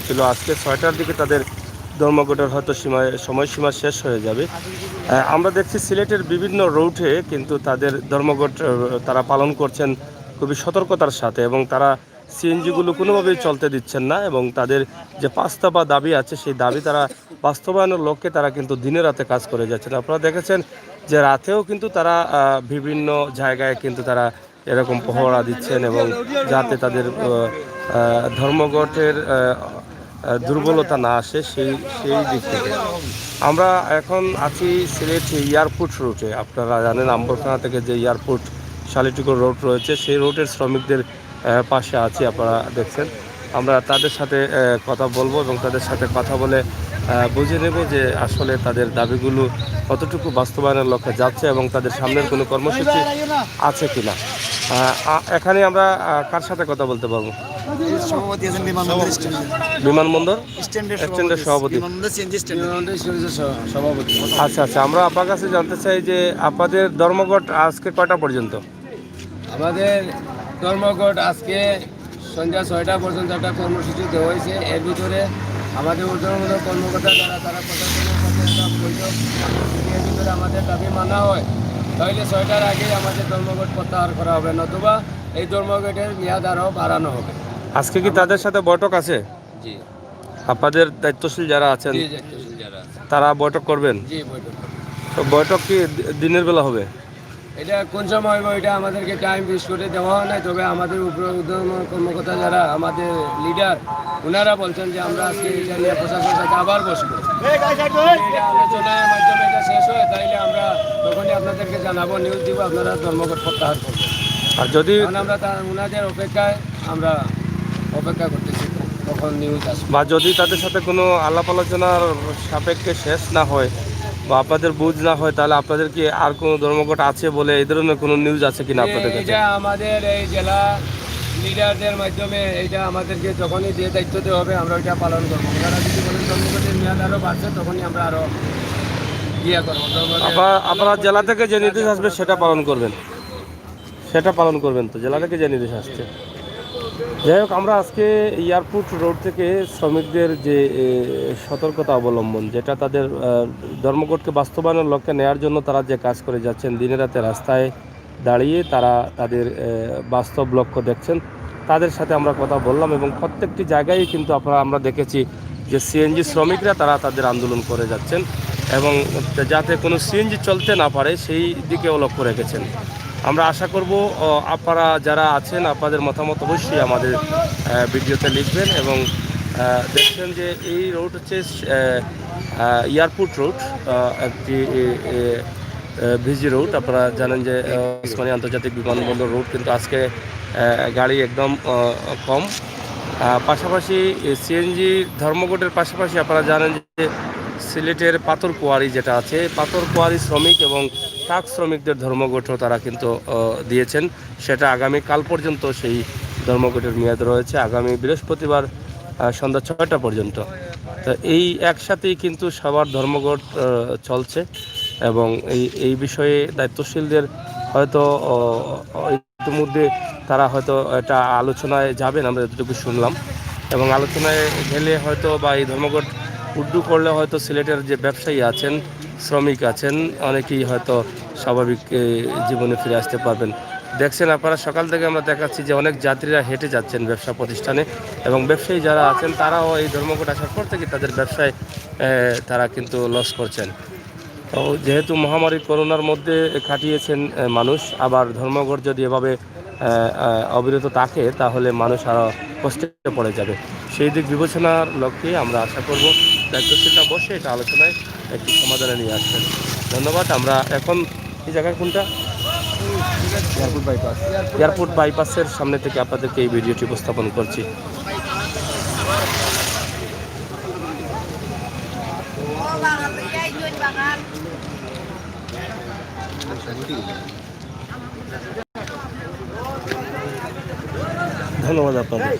ছিল আজকে 6টার দিকে তাদের ধর্মঘটের হয়তো সময়সীমা শেষ হয়ে যাবে। আমরা দেখছি সিলেটের বিভিন্ন রুটে কিন্তু তাদের ধর্মঘট তারা পালন করছেন খুবই সতর্কতার সাথে, এবং তারা সিএনজিগুলো কোনোভাবেই চলতে দিচ্ছেন না, এবং তাদের যে 5 দফা দাবি আছে সেই দাবি তারা বাস্তবায়নের লক্ষ্যে তারা কিন্তু দিনে রাতে কাজ করে যাচ্ছেন। আপনারা দেখেছেন যে রাতেও কিন্তু তারা বিভিন্ন জায়গায় কিন্তু তারা এরকম পহরা দিচ্ছেন, এবং যাতে তাদের ধর্মঘটের দুর্বলতা না আসে সেই সেই দিক থেকে। আমরা এখন আছি সিলেট এয়ারপোর্ট রুটে। আপনারা জানেন আম্বরখানা থেকে যে এয়ারপোর্ট শালিটুকুর রোড রয়েছে সেই রোডের শ্রমিকদের পাশে আছি, আপনারা দেখছেন। আমরা তাদের সাথে কথা বলবো এবং তাদের সাথে কথা বলে বুঝে নেব যে আসলে তাদের দাবিগুলো কতটুকু বাস্তবায়নের লক্ষ্যে যাচ্ছে এবং তাদের সামনের কোনো কর্মসূচি আছে কিনা। এখানে আমরা কার সাথে কথা বলতে পারবো? সভাপতি আছেন বিমানবন্দর স্ট্যান্ডের সভাপতি। আচ্ছা আচ্ছা, আমরা আপনার কাছে জানতে চাই যে আপনাদের ধর্মঘট আজকে কয়টা পর্যন্ত? আমাদের ধর্মঘট আজকে সন্ধ্যা 6টা পর্যন্ত একটা কর্মসূচি দেওয়া হয়েছে। এর ভিতরে আমাদের ঊর্ধ্বতন কর্মকর্তা যারা তারা প্রশাসনের সাথে একটা বৈঠক, এর ভিতরে আমাদের দাবি মানা হয় তাহলে 6টার আগেই আমাদের ধর্মঘট প্রত্যাহার করা হবে, নতুবা এই ধর্মঘটের মেয়াদ আরও বাড়ানো হবে। আজকে কি তাদের সাথে বৈঠক আছে? জি, আপনাদের দায়িত্বশীল যারা আছেন তারা বৈঠক করবেন? জি, বৈঠক। তো বৈঠক কি দিনের বেলা হবে? এটা কোন সময় হবে এটা আমাদেরকে টাইম ফিক্স করে দেওয়া হয় না, তবে আমাদের ঊর্ধ্বতন কর্মকর্তা যারা আমাদের লিডার ওনারা বলছেন যে আমরা আজকে এটা নিয়ে প্রশাসনের সাথে আবার বসবো। এটা আলোচনার মাধ্যমে এটা শেষ হয় তাইলে আমরা তখনই আপনাদেরকে জানাবো, নিউজ দিব, আপনারা ধর্মঘট প্রত্যাহার করবেন। আর যদি আমরা ওনাদের অপেক্ষায় আমরা অপেক্ষা করতেছি তখন নিউজ আসবে। বা যদি তাদের সাথে কোনো আলাপ আলোচনার সাপেক্ষে শেষ না হয় বা আপনাদের বুঝ না হয়, তাহলে আপনাদের কি আর কোনো ধর্মঘট আছে বলে এই ধরনের কোনো নিউজ আছে কিনা আপনাদের কাছে? এটা আমাদের এই জেলা লিডারদের মাধ্যমে এটা আমাদেরকে যখনই যে দায়িত্ব দেওয়া হবে আমরা ওইটা পালন করবো। ওনারা যদি বলেন ধর্মঘটের মেয়াদ আরও বাড়ছে তখনই আমরা আরও করবো। আপনারা জেলা থেকে যে নির্দেশ আসবে সেটা পালন করবেন, তো জেলা থেকে যে নির্দেশ আসছে। যাই হোক, আমরা আজকে এয়ারপোর্ট রোড থেকে শ্রমিকদের যে সতর্কতা অবলম্বন, যেটা তাদের ধর্মঘটকে বাস্তবায়নের লক্ষ্যে নেওয়ার জন্য তারা যে কাজ করে যাচ্ছেন, দিনে রাতে রাস্তায় দাঁড়িয়ে তারা তাদের বাস্তব লক্ষ্য দেখছেন, তাদের সাথে আমরা কথা বললাম। এবং প্রত্যেকটি জায়গায় কিন্তু আমরা দেখেছি যে সিএনজি শ্রমিকরা তারা তাদের আন্দোলন করে যাচ্ছেন, এবং যাতে কোনো সিএনজি চলতে না পারে সেই দিকেও লক্ষ্য রেখেছেন। আমরা আশা করব আপনারা যারা আছেন আপনাদের মতামত অবশ্যই আমাদের ভিডিওতে লিখবেন। এবং দেখছেন যে এই রোড হচ্ছে এয়ারপোর্ট রোড, একটি ভিজি রোড। আপনারা জানেন যে ওসমানী আন্তর্জাতিক বিমানবন্দর রোড কিন্তু আজকে গাড়ি একদম কম। পাশাপাশি সিএনজি ধর্মঘটের পাশাপাশি আপনারা জানেন যে সিলেটের পাথরকুয়ারি যেটা আছে, পাথরকুয়ারি শ্রমিক এবং ট্রাক শ্রমিকদের ধর্মঘটও তারা কিন্তু দিয়েছেন। সেটা আগামী কাল পর্যন্ত সেই ধর্মঘটের মেয়াদ রয়েছে, আগামী বৃহস্পতিবার সন্ধ্যা 6টা পর্যন্ত। তো এই একসাথেই কিন্তু সবার ধর্মঘট চলছে, এবং এই বিষয়ে দায়িত্বশীলদের হয়তো ইতিমধ্যে তারা হয়তো এটা আলোচনায় যাবেন, আমরা যতটুকু শুনলাম। এবং আলোচনায় গেলে হয়তো বা এই ধর্মঘট উর্দু করলে হয়তো সিলেটের যে ব্যবসায়ী আছেন, শ্রমিক আছেন, অনেকেই হয়তো স্বাভাবিক জীবনে ফিরে আসতে পারবেন। দেখছেন আপনারা সকাল থেকে আমরা দেখাচ্ছি যে অনেক যাত্রীরা হেঁটে যাচ্ছেন ব্যবসা প্রতিষ্ঠানে, এবং ব্যবসায়ী যারা আছেন তারাও এই ধর্মঘট আসার পর থেকে তাদের ব্যবসায় তারা কিন্তু লস করছেন। তো যেহেতু মহামারী করোনার মধ্যে কাটিয়েছেন মানুষ, আবার ধর্মঘট যদি এভাবে অবিরত থাকে তাহলে মানুষ আরও কষ্টে পড়ে যাবে। সেই দিক বিবেচনার লক্ষ্যে আমরা আশা করব দায়িত্বশীলটা বসে এটা আলোচনায় একটি সমাধানে নিয়ে আসবেন। ধন্যবাদ। আমরা এখন এই জায়গায় কোনটা এয়ারপোর্ট বাইপাসের সামনে থেকে আপনাদেরকে এই ভিডিওটি উপস্থাপন করছি। ধন্যবাদ আপনাদের।